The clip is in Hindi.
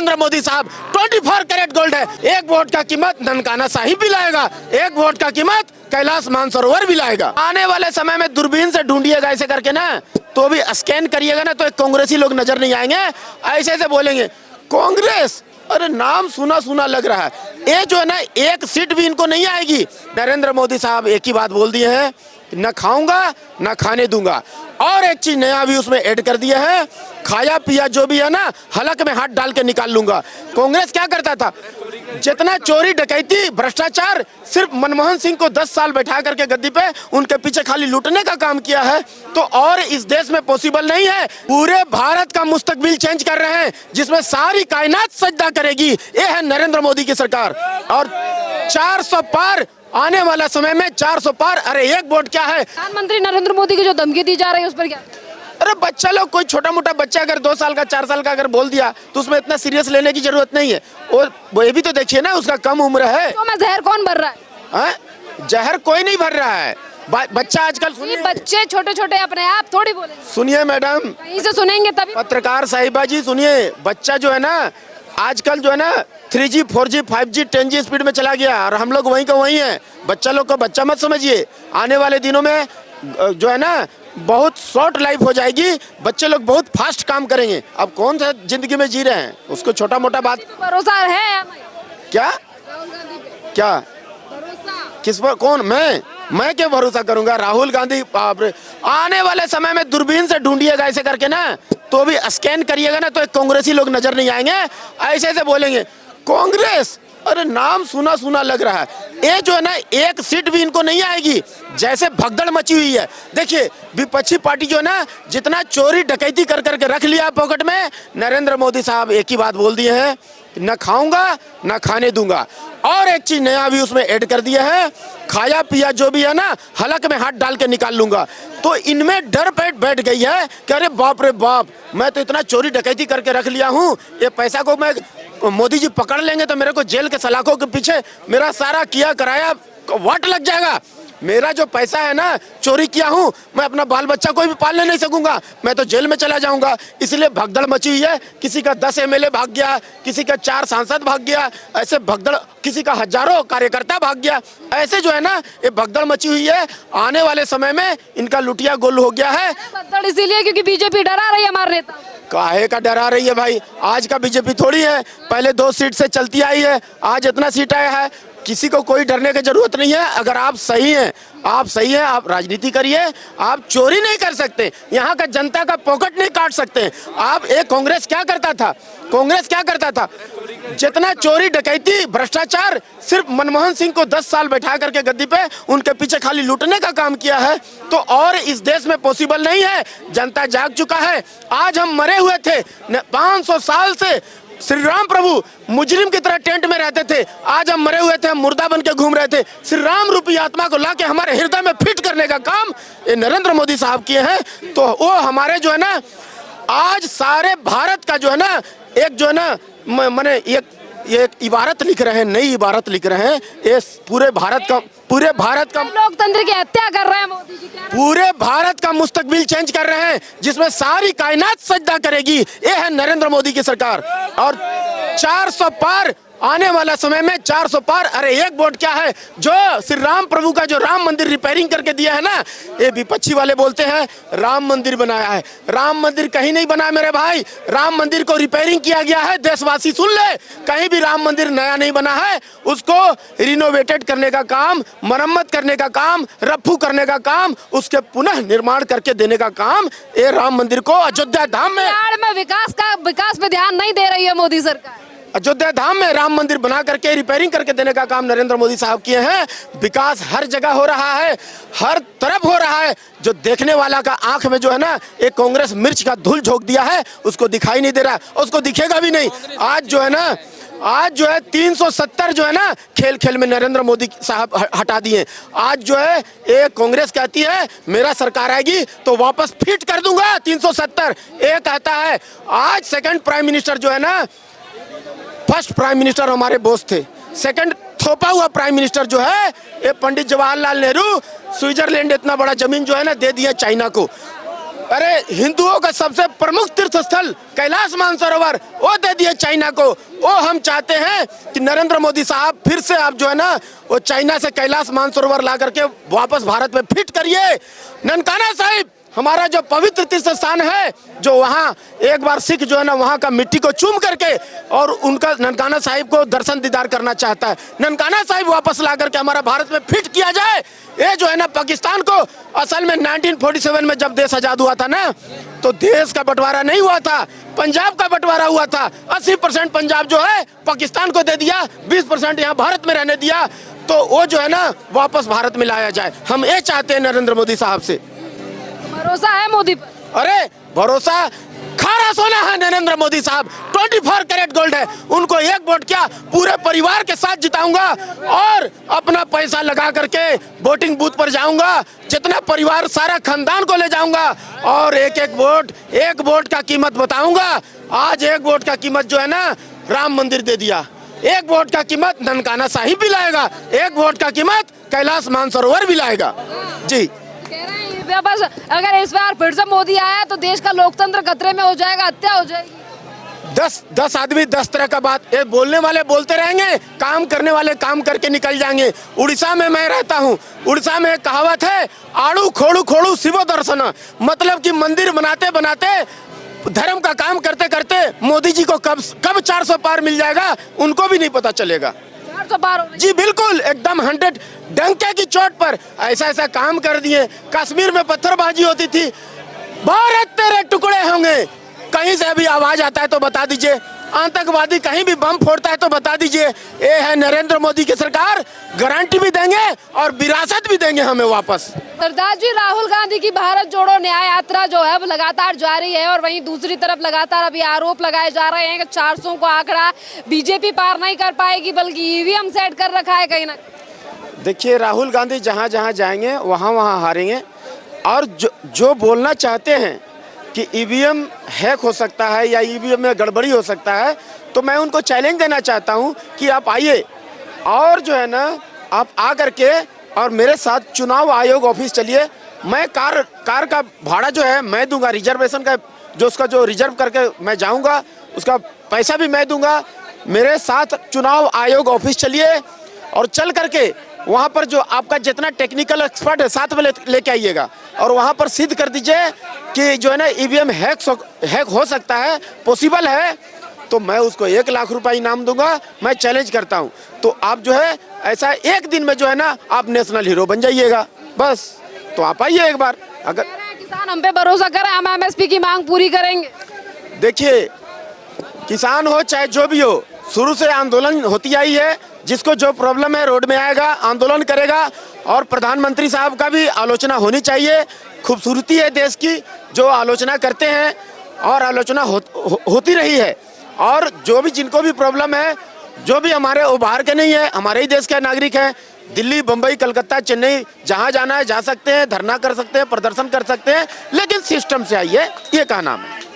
नरेंद्र मोदी साहब 24 कैरेट गोल्ड है। एक वोट का कीमत ननकाना साहिब भी लाएगा, एक वोट का कीमत कैलाश मानसरोवर भी लाएगा। आने वाले समय में दूरबीन से ढूंढिएगा ऐसे करके ना, तो भी स्कैन करिएगा ना, तो एक कांग्रेसी लोग नजर नहीं आएंगे। ऐसे ऐसे बोलेंगे कांग्रेस, अरे नाम सुना सुना लग रहा है। ये जो है ना, एक सीट भी इनको नहीं आएगी। नरेंद्र मोदी साहब एक ही बात बोल दिए हैं, न खाऊंगा न खाने दूंगा। और एक चीज नया भी उसमें ऐड कर दिया है, खाया पिया जो भी है ना, हलक में हाथ डाल के निकाल लूंगा। कांग्रेस क्या करता था, जितना चोरी डकैती भ्रष्टाचार, सिर्फ मनमोहन सिंह को 10 साल बैठा करके गद्दी पे उनके पीछे खाली लूटने का काम किया है। तो और इस देश में पॉसिबल नहीं है। पूरे भारत का मुस्तकबिल चेंज कर रहे हैं, जिसमें सारी कायनात सजदा करेगी। ये है नरेंद्र मोदी की सरकार। और 400 पार आने वाला समय में 400 पार। अरे एक वोट क्या है। प्रधानमंत्री नरेंद्र मोदी की जो धमकी दी जा रही है उस पर क्या? अरे बच्चा लोग, कोई छोटा मोटा बच्चा अगर 2 साल का 4 साल का अगर बोल दिया तो उसमें इतना सीरियस लेने की जरूरत नहीं है। और वो ये भी तो देखिए ना, उसका कम उम्र है। तो मैं जहर कौन भर रहा है? जहर कोई नहीं भर रहा है। बच्चा आजकल ये बच्चे छोटे छोटे अपने आप थोड़ी बोले। सुनिए मैडम, कहीं से सुनेंगे तभी। पत्रकार साहिबा जी सुनिए, बच्चा जो है ना आजकल जो है ना 3G 4G 5G 10G speed में चला गया और हम लोग वहीं का वहीं हैं। बच्चा लोग को बच्चा मत समझिए। आने वाले दिनों में जो है ना बहुत शॉर्ट लाइफ हो जाएगी। बच्चे लोग बहुत फास्ट काम करेंगे। अब कौन सा जिंदगी में जी रहे हैं, उसको छोटा मोटा बात। भरोसा है क्या क्या किस पर? कौन? मैं क्या भरोसा करूंगा? राहुल गांधी, बाप रे। आने वाले समय में दूरबीन से ढूंढिएगा ऐसे करके ना, तो भी स्कैन करिएगा ना, तो एक कांग्रेसी लोग नजर नहीं आएंगे। ऐसे ऐसे बोलेंगे कांग्रेस, अरे नाम सुना सुना लग रहा है। ये जो है ना, एक सीट भी इनको नहीं आएगी। जैसे भगदड़ मची हुई है। देखिए विपक्षी पार्टी जो है ना, जितना चोरी डकैती कर करके रख लिया पॉकेट में, नरेंद्र मोदी साहब एक ही बात बोल दिए हैं, न खाऊंगा न खाने दूंगा। और एक चीज नया भी उसमें ऐड कर दिया है, खाया पिया जो भी है ना, हलक में हाथ डाल के निकाल लूंगा। तो इनमें डर बैठ गई है कि अरे बाप रे बाप, मैं तो इतना चोरी डकैती करके रख लिया हूँ, ये पैसा को मैं मोदी जी पकड़ लेंगे तो मेरे को जेल के सलाखों के पीछे मेरा सारा किया कराया वाट लग जाएगा। मेरा जो पैसा है ना, चोरी किया हूँ, मैं अपना बाल बच्चा कोई भी पालने नहीं सकूंगा, मैं तो जेल में चला जाऊंगा। इसलिए भगदड़ मची हुई है। किसी का 10 MLA भाग गया, किसी का 4 सांसद भाग गया, ऐसे भगदड़, किसी का हजारों कार्यकर्ता भाग गया। ऐसे जो है ना, ये भगदड़ मची हुई है। आने वाले समय में इनका लुटिया गोल हो गया है। भगदड़ इसीलिए क्योंकि बीजेपी डरा रही है हमारे नेता। काहे का डरा रही है भाई? आज का बीजेपी थोड़ी है, पहले 2 सीट से चलती आई है, आज इतना सीट आया है। किसी को कोई डरने की जरूरत नहीं है। अगर आप सही हैं, आप राजनीति करिए। आप चोरी नहीं कर सकते, यहाँ का जनता का पॉकेट नहीं काट सकते आप। एक कांग्रेस क्या करता था, जितना चोरी डकैती भ्रष्टाचार, सिर्फ मनमोहन सिंह को 10 साल बैठा करके गद्दी पे उनके पीछे खाली लूटने का काम किया है। तो और इस देश में पॉसिबल नहीं है। जनता जाग चुका है। आज हम मरे हुए थे 500 साल से, श्री राम प्रभु मुजरिम की तरह टेंट में रहते थे। आज हम मरे हुए थे, हम मुर्दा बन के घूम रहे थे। श्री राम रूपी आत्मा को लाके हमारे हृदय में फिट करने का काम ये नरेंद्र मोदी साहब किए हैं। तो वो हमारे जो है ना, आज सारे भारत का जो है ना, एक जो है ना, मैंने एक इबारत लिख रहे हैं, नई इबारत लिख रहे हैं। ये पूरे भारत का लोकतंत्र की हत्या कर रहे हैं मोदी जी। पूरे भारत का मुस्तकबिल चेंज कर रहे हैं, जिसमें सारी कायनात सजदा करेगी। ये है नरेंद्र मोदी की सरकार। और 400 पार आने वाला समय में 400 पार। अरे एक वोट क्या है। जो श्री राम प्रभु का जो राम मंदिर रिपेयरिंग करके दिया है ना, ये विपक्षी वाले बोलते हैं राम मंदिर बनाया है। राम मंदिर कहीं नहीं बना मेरे भाई, राम मंदिर को रिपेयरिंग किया गया है। देशवासी सुन ले, कहीं भी राम मंदिर नया नहीं बना है। उसको रिनोवेटेड करने का काम, मरम्मत करने का काम, रफ्फू करने का काम, उसके पुनः निर्माण करके देने का काम ये राम मंदिर को अयोध्या धाम में विकास पे ध्यान नहीं दे रही है मोदी सरकार। अयोध्या धाम में राम मंदिर बना करके रिपेयरिंग करके देने का काम नरेंद्र मोदी साहब किए हैं। विकास हर जगह हो रहा है, हर तरफ हो रहा है। जो देखने वाला का आंख में जो है ना, एक कांग्रेस मिर्च का धूल झोंक दिया है, उसको दिखाई नहीं दे रहा, उसको दिखेगा भी नहीं। आज जो है 370 जो है ना, खेल खेल में नरेंद्र मोदी साहब हटा दिए। आज जो है एक कांग्रेस कहती है मेरा सरकार आएगी तो वापस फिट कर दूंगा 370। एक कहता है आज सेकंड प्राइम मिनिस्टर जो है ना, फर्स्ट प्राइम मिनिस्टर हमारे बोस थे, सेकंड थोपा हुआ प्राइम मिनिस्टर जो है ये पंडित जवाहरलाल नेहरू, स्विट्जरलैंड इतना बड़ा जमीन जो है ना दे दिया चाइना को। अरे हिंदुओं का सबसे प्रमुख तीर्थ स्थल कैलाश मानसरोवर वो दे दिए चाइना को। वो हम चाहते हैं कि नरेंद्र मोदी साहब फिर से आप जो है ना वो चाइना से कैलाश मानसरोवर ला करके वापस भारत में फिट करिए। ननकाना साहिब हमारा जो पवित्र तीर्थ स्थान है, जो वहाँ एक बार सिख जो है ना वहाँ का मिट्टी को चूम करके और उनका ननकाना साहिब को दर्शन दीदार करना चाहता है। ननकाना साहिब वापस ला करके हमारा भारत में फिट किया जाए। ये जो है ना पाकिस्तान को असल में 1947 में जब देश आजाद हुआ था ना, तो देश का बंटवारा नहीं हुआ था, पंजाब का बंटवारा हुआ था। 80% पंजाब जो है पाकिस्तान को दे दिया, 20% यहाँ भारत में रहने दिया। तो वो जो है ना वापस भारत में लाया जाए, हम ये चाहते हैं नरेंद्र मोदी साहब से। भरोसा है मोदी पर? अरे भरोसा खारा सोना है नरेंद्र मोदी साहब, 24 कैरेट गोल्ड है। उनको एक वोट क्या पूरे परिवार के साथ जिताऊंगा और अपना पैसा लगा करके वोटिंग बूथ पर जाऊंगा, जितना परिवार सारा खानदान को ले जाऊंगा और एक वोट का कीमत बताऊंगा। आज एक वोट का कीमत जो है ना राम मंदिर दे दिया, एक वोट का कीमत ननकाना साहिब भी लाएगा, एक वोट का कीमत कैलाश मानसरोवर भी लाएगा। जी कह रहे हैं बस अगर इस बार फिर से मोदी आया तो देश का लोकतंत्र खतरे में हो जाएगा, हत्या हो जाएगी। 10 आदमी 10 तरह का बात, ये बोलने वाले बोलते रहेंगे, काम करने वाले काम करके निकल जाएंगे। उड़ीसा में मैं रहता हूँ, उड़ीसा में एक कहावत है, आड़ू खोड़ू खोड़ू शिव दर्शन, मतलब कि मंदिर बनाते बनाते धर्म का काम करते करते मोदी जी को कब 400 पार मिल जाएगा उनको भी नहीं पता चलेगा। 400 पार हो जी बिल्कुल, एकदम 100 डंके की चोट पर ऐसा काम कर दिए। कश्मीर में पत्थरबाजी होती थी, भारत तेरे टुकड़े होंगे, कहीं से भी आवाज आता है तो बता दीजिए, आतंकवादी कहीं भी बम फोड़ता है तो बता दीजिए। ये है नरेंद्र मोदी की सरकार, गारंटी भी देंगे और विरासत भी देंगे हमें वापस। सरदार जी, राहुल गांधी की भारत जोड़ो न्याय यात्रा जो है वो लगातार जारी है और वहीं दूसरी तरफ लगातार अभी आरोप लगाए जा रहे हैं कि 400 को आंकड़ा बीजेपी पार नहीं कर पाएगी बल्कि ईवीएम सेट कर रखा है कहीं ना। देखिए राहुल गांधी जहाँ जहाँ जाएंगे वहाँ हारेंगे और जो बोलना चाहते हैं कि ईवीएम हैक हो सकता है या ईवीएम में गड़बड़ी हो सकता है, तो मैं उनको चैलेंज देना चाहता हूं कि आप आइए और जो है ना आप आ करके और मेरे साथ चुनाव आयोग ऑफिस चलिए। मैं कार का भाड़ा जो है मैं दूंगा, रिजर्वेशन का जो उसका जो रिजर्व करके मैं जाऊंगा उसका पैसा भी मैं दूंगा। मेरे साथ चुनाव आयोग ऑफिस चलिए और चल करके वहाँ पर जो आपका जितना टेक्निकल एक्सपर्ट है साथ में लेके आइएगा और वहाँ पर सिद्ध कर दीजिए कि जो है ना ईवीएम हैक हो सकता है, पॉसिबल है, तो मैं उसको 1 लाख रुपए इनाम दूंगा। मैं चैलेंज करता हूँ, तो आप जो है ऐसा एक दिन में जो है ना आप नेशनल हीरो बन जाइएगा। बस तो आप आइए एक बार। अगर किसान हम पे भरोसा करें, हम एमएसपी की मांग पूरी करेंगे। देखिए किसान हो चाहे जो भी हो, शुरू से आंदोलन होती आई है, जिसको जो प्रॉब्लम है रोड में आएगा, आंदोलन करेगा और प्रधानमंत्री साहब का भी आलोचना होनी चाहिए। खूबसूरती है देश की, जो आलोचना करते हैं और आलोचना होती रही है। और जो भी जिनको भी प्रॉब्लम है, जो भी हमारे बाहर के नहीं है, हमारे ही देश के नागरिक हैं, दिल्ली, बम्बई, कलकत्ता, चेन्नई, जहाँ जाना है जा सकते हैं, धरना कर सकते हैं, प्रदर्शन कर सकते हैं, लेकिन सिस्टम से आइए, ये कहना है।